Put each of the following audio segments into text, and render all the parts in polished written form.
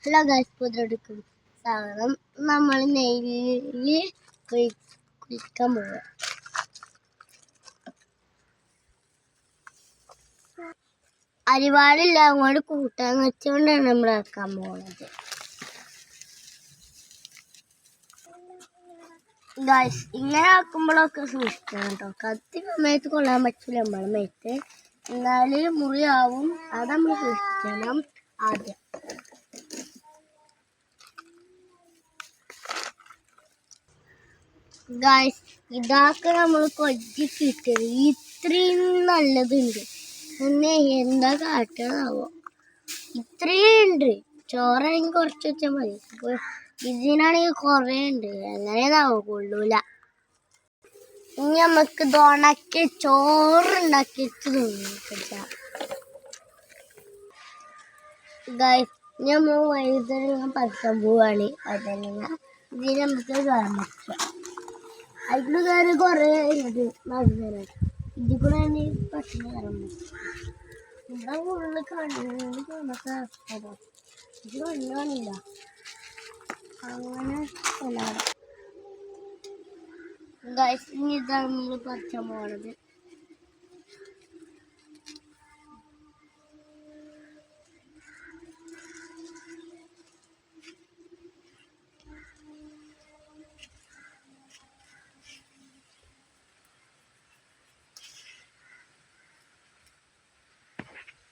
Hello guys, പുതിയെടുക്കും സാധനം നമ്മൾ നെയ്യില് കുളിക്കാൻ പോവുക. അരിവാളില്ല, അങ്ങോട്ട് കൂട്ടാൻ വെച്ചുകൊണ്ടാണ് നമ്മൾ ഇറക്കാൻ പോകുന്നത്. ഗൈസ്, ഇങ്ങനെ ആക്കുമ്പോഴൊക്കെ സൂക്ഷിക്കണം കേട്ടോ. കത്തി സമയത്ത് കൊള്ളാൻ പറ്റില്ല നമ്മളെ മേത്ത്, എന്നാല് മുറിയാവും. അത് നമ്മൾ സൂക്ഷിക്കണം. ആദ്യം ഗൈസ്, ഇതാക്കെ നമ്മൾ കൊഞ്ചി കിട്ടിയത് ഇത്രയും നല്ലതുണ്ട്. പിന്നെ എന്താ കാട്ടണാവോ, ഇത്രയും ഉണ്ട്. ചോറാണെങ്കിൽ കുറച്ച് വെച്ചാൽ മതി. ഇതിനാണെങ്കിൽ കുറേ ഉണ്ട്. എങ്ങനെയാണാവോ, കൊള്ളൂല. ഇനി നമുക്ക് ഉണക്കി ചോറുണ്ടാക്കിയിട്ട് തോന്നിക്കാം. ഗൈസ്, നമ്മൾ വൈകുന്നേരം പറിക്കാൻ പോവാണ്. അതന്നെ ഇതിന് നമുക്ക് കയറാൻ പറ്റുക. അതിൽ കയറി കുറേ നടന്നു. ഇതിൽ കൂടെ തന്നെ പെട്ടെന്ന് കയറാൻ പറ്റും. ഇവിടെ ഉള്ളിൽ കണ്ണു കാണാത്ത ഇത് കണ്ണാണില്ല. അങ്ങനെ ഗൈസ്, ഇനി ഇതാണ് നമ്മൾ പറിക്കാൻ പോണത്.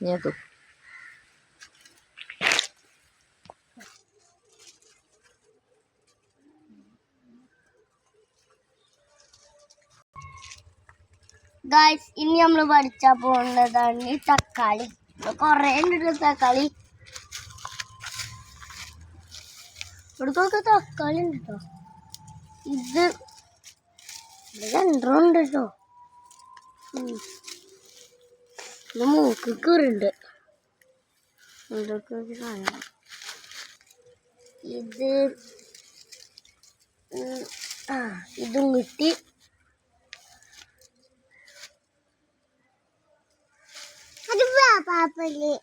Nyetu. ഗൈസ്, ഇനി നമ്മൾ പഠിച്ചാൽ പോകുന്നതാണ് തക്കാളി. കുറേ ഉണ്ട് തക്കാളി. ഇവിടേക്കൊക്കെ തക്കാളി ഉണ്ട് കേട്ടോ. ഇത് രണ്ടെണ്ണം കേട്ടോ. ഇത് മൂക്കുണ്ട്. ഇതൊക്കെ കാണാം. ഇതും കിട്ടി. പാപ്പല്ലേ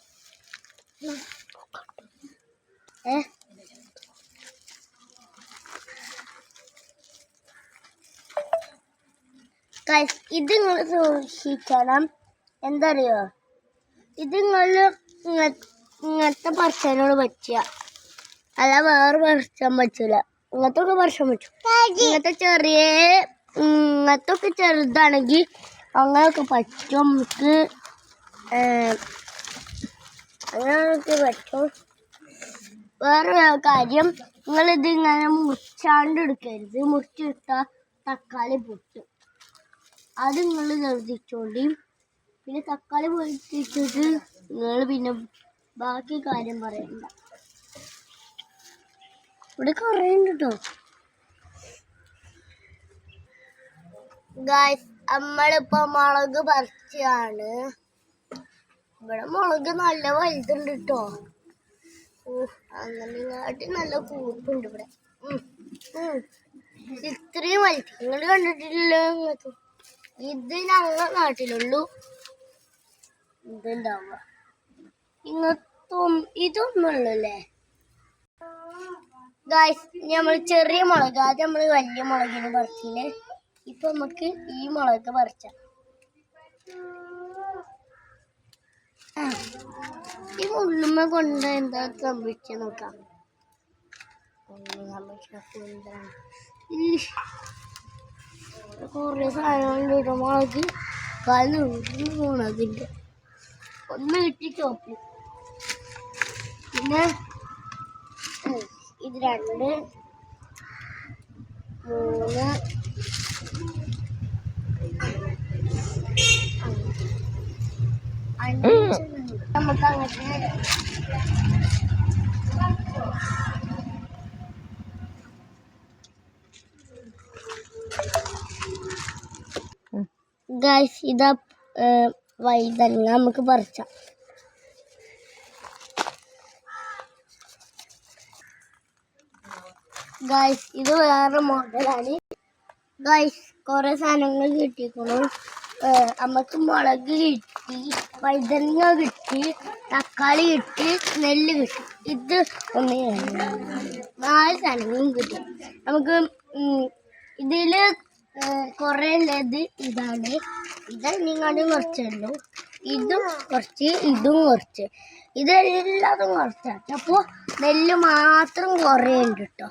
ഇത് നിങ്ങൾ സൂക്ഷിക്കണം. എന്താ അറിയോ, ഇത് നിങ്ങൾ ഇങ്ങനത്തെ പറിച്ചാനോട് പറ്റുക, അല്ല വേറെ പറിച്ചാൻ പറ്റൂല. ഇങ്ങനത്തെ ഒക്കെ പറിച്ചാൻ പറ്റും. ഇങ്ങനത്തെ ഒക്കെ ചെറുതാണെങ്കിൽ അങ്ങനെയൊക്കെ പറ്റും. നമുക്ക് അങ്ങനെയൊക്കെ പറ്റും. വേറെ കാര്യം, നിങ്ങളിത് ഇങ്ങനെ മുറിച്ചാണ്ട് എടുക്കരുത്. മുറിച്ചിട്ടാൽ തക്കാളി പൊട്ടും. അത് നിങ്ങൾ ശ്രദ്ധിച്ചോണ്ടി. പിന്നെ തക്കാളി പൊട്ടിച്ചിട്ട് നിങ്ങൾ പിന്നെ ബാക്കി കാര്യം പറയണ്ട. ഇവിടെ കുറേ ഉണ്ട് കേട്ടോ. ഗൈസ്, നമ്മളിപ്പോ മുളക് പറിച്ചാണ്. ഇവിടെ മുളക് നല്ല വലുതുണ്ട് കേട്ടോ. അങ്ങനെയാട്ടി നല്ല കൂപ്പുണ്ട് ഇവിടെ. ഇത്രയും വലുത് നിങ്ങൾ കണ്ടിട്ടില്ലല്ലോ. ഇത് ഞങ്ങളുടെ നാട്ടിലുള്ളൂ ഇതുണ്ടാവുക. ഇതൊന്നുള്ളല്ലേ ഗൈസ്. നമ്മൾ ചെറിയ മുളക്, ആദ്യം നമ്മൾ വലിയ മുളകിന് പറിച്ചില്ലേ. ഇപ്പൊ നമുക്ക് ഈ മുളക് പറിച്ചാം. ഈ ഉള്ളുമ്മ കൊണ്ട് എന്താ സംഭവിച്ച നോക്കാം. കുറേ സാധനങ്ങളുണ്ട് കേട്ടോ. മുളക് കാലിന് പോണതിൻ്റെ ഒന്ന് കിട്ടി ചോപ്പ്. പിന്നെ ഇത് 2, 3, 5 നമുക്ക് അങ്ങനത്തെ ഗൈസ്. ഇതാ വൈതനങ്ങ നമുക്ക് പറിച്ചാം. ഗൈസ്, ഇത് വേറെ മോഡലാണ്. ഗൈസ്, കുറേ സാധനങ്ങൾ കിട്ടിക്കണു. നമുക്ക് മുളക് കിട്ടി, വഴുതനങ്ങ കിട്ടി, തക്കാളി കിട്ടി, നെല്ല് കിട്ടി. ഇത് ഒന്ന് 4 സാധനങ്ങളും കിട്ടും നമുക്ക്. ഇതിൽ കുറേ ഉള്ളത് ഇതാണ്. ഇതെങ്ങാണ്ട് കുറച്ചുള്ളൂ. ഇതും കുറച്ച്, ഇതും കുറച്ച്, ഇതെല്ലാതും കുറച്ചാണ്. അപ്പോൾ നെല്ല് മാത്രം കുറേ ഉണ്ട് കേട്ടോ.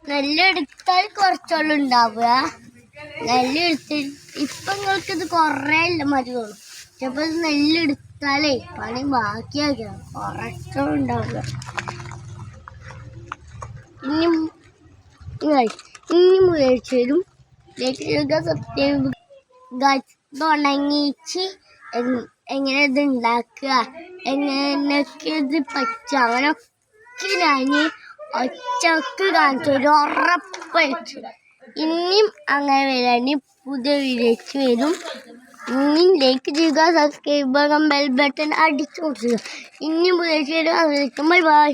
നെല്ലെടുത്താൽ കുറച്ചുള്ളൂ ഉണ്ടാവുക. നെല്ലെടുത്ത് ഇപ്പം നിങ്ങൾക്കിത് കുറേ ഇല്ല മതി തോന്നും. ചിലപ്പോൾ ഇത് നെല്ലെടുത്താലേ പണി ബാക്കിയാക്കണം, കുറച്ചുള്ളൂ ഉണ്ടാവുക. ഇനി മുയൽച്ചേരും സബ്സ്ക്രൈബ് ഉണങ്ങിച്ച് എങ്ങനെ ഇത് ഉണ്ടാക്കുക, എങ്ങനെയൊക്കെ ഇത് പറ്റുക, അങ്ങനെയൊക്കെ ഞാൻ ഒച്ചക്ക് കാണിച്ചു ഒരു ഉറപ്പായിട്ട്. ഇനിയും അങ്ങനെ വരാൻ പുതിയ വീഡിയോസ് വരും. ഇനിയും ലൈക്ക് ചെയ്യുക, സബ്സ്ക്രൈബ് ചെയ്യുക, ബെൽ ബട്ടൺ അടിച്ചു കൊടുക്കുക. ഇനിയും പുതിയ ബൈ ബൈ.